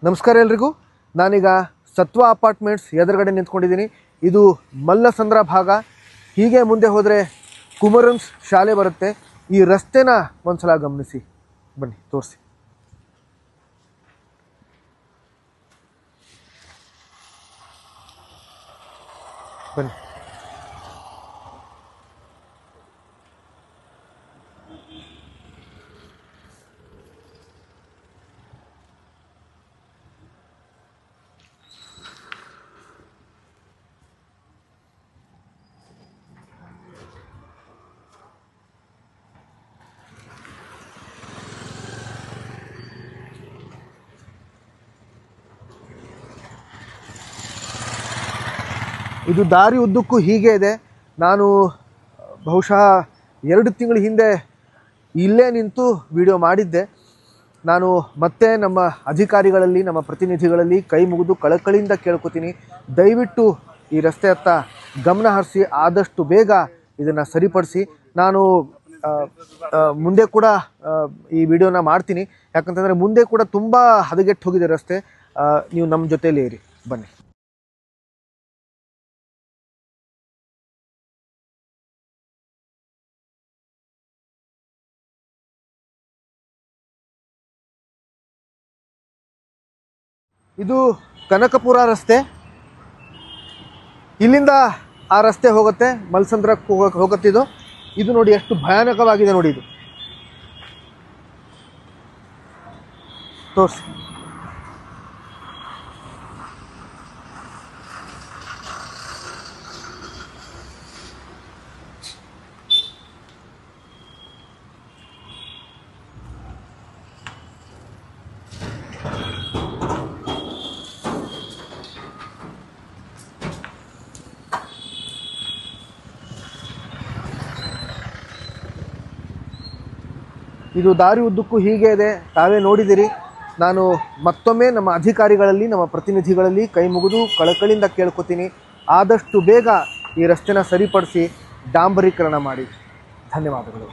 ನಮಸ್ಕಾರ ಎಲ್ರಿಗೂ. ನಾನೀಗ ಸತ್ವ ಅಪಾರ್ಟ್ಮೆಂಟ್ಸ್ ಎದುರುಗಡೆ ನಿಂತ್ಕೊಂಡಿದ್ದೀನಿ. ಇದು ಮಲ್ಲಸಂದ್ರ ಭಾಗ. ಹೀಗೆ ಮುಂದೆ ಹೋದರೆ ಕುಮರನ್ಸ್ ಶಾಲೆ ಬರುತ್ತೆ. ಈ ರಸ್ತೆನ ಒಂದ್ಸಲ ಗಮನಿಸಿ, ಬನ್ನಿ ತೋರಿಸಿ. ಬನ್ನಿ. ಇದು ದಾರಿ ಉದ್ದಕ್ಕೂ ಹೀಗೆ ಇದೆ. ನಾನು ಬಹುಶಃ 2 ತಿಂಗಳ ಹಿಂದೆ ಇಲ್ಲೇ ನಿಂತು ವಿಡಿಯೋ ಮಾಡಿದ್ದೆ. ನಾನು ಮತ್ತೆ ನಮ್ಮ ಅಧಿಕಾರಿಗಳಲ್ಲಿ, ನಮ್ಮ ಪ್ರತಿನಿಧಿಗಳಲ್ಲಿ ಕೈ ಮುಗಿದು ಕಳಕಳಿಯಿಂದ ಕೇಳ್ಕೊತೀನಿ, ದಯವಿಟ್ಟು ಈ ರಸ್ತೆ ಹತ್ತ ಗಮನ ಹರಿಸಿ, ಆದಷ್ಟು ಬೇಗ ಇದನ್ನು ಸರಿಪಡಿಸಿ. ನಾನು ಮುಂದೆ ಕೂಡ ಈ ವಿಡಿಯೋನ ಮಾಡ್ತೀನಿ. ಯಾಕಂತಂದರೆ ಮುಂದೆ ಕೂಡ ತುಂಬ ಹದಗೆಟ್ಟು ಹೋಗಿದೆ ರಸ್ತೆ. ನೀವು ನಮ್ಮ ಜೊತೆಯಲ್ಲೇ ಇರಿ, ಬನ್ನಿ. ಇದು ಕನಕಪುರ ರಸ್ತೆ. ಇಲ್ಲಿಂದ ಆ ರಸ್ತೆ ಹೋಗುತ್ತೆ, ಮಲ್ಲಸಂದ್ರಕ್ಕೆ ಹೋಗುತ್ತಿದ್ದು. ಇದು ನೋಡಿ ಎಷ್ಟು ಭಯಾನಕವಾಗಿದೆ ನೋಡಿ. ಇದು ತೋರಿಸಿ. ಇದು ದಾರಿ ಉದ್ದಕ್ಕೂ ಹೀಗೆ ಇದೆ, ತಾವೇ ನೋಡಿದಿರಿ. ನಾನು ಮತ್ತೊಮ್ಮೆ ನಮ್ಮ ಅಧಿಕಾರಿಗಳಲ್ಲಿ, ನಮ್ಮ ಪ್ರತಿನಿಧಿಗಳಲ್ಲಿ ಕೈ ಮುಗಿದು ಕಳಕಳಿಯಿಂದ ಕೇಳ್ಕೊತೀನಿ, ಆದಷ್ಟು ಬೇಗ ಈ ರಸ್ತೆನ ಸರಿಪಡಿಸಿ ಡಾಂಬರೀಕರಣ ಮಾಡಿ. ಧನ್ಯವಾದಗಳು.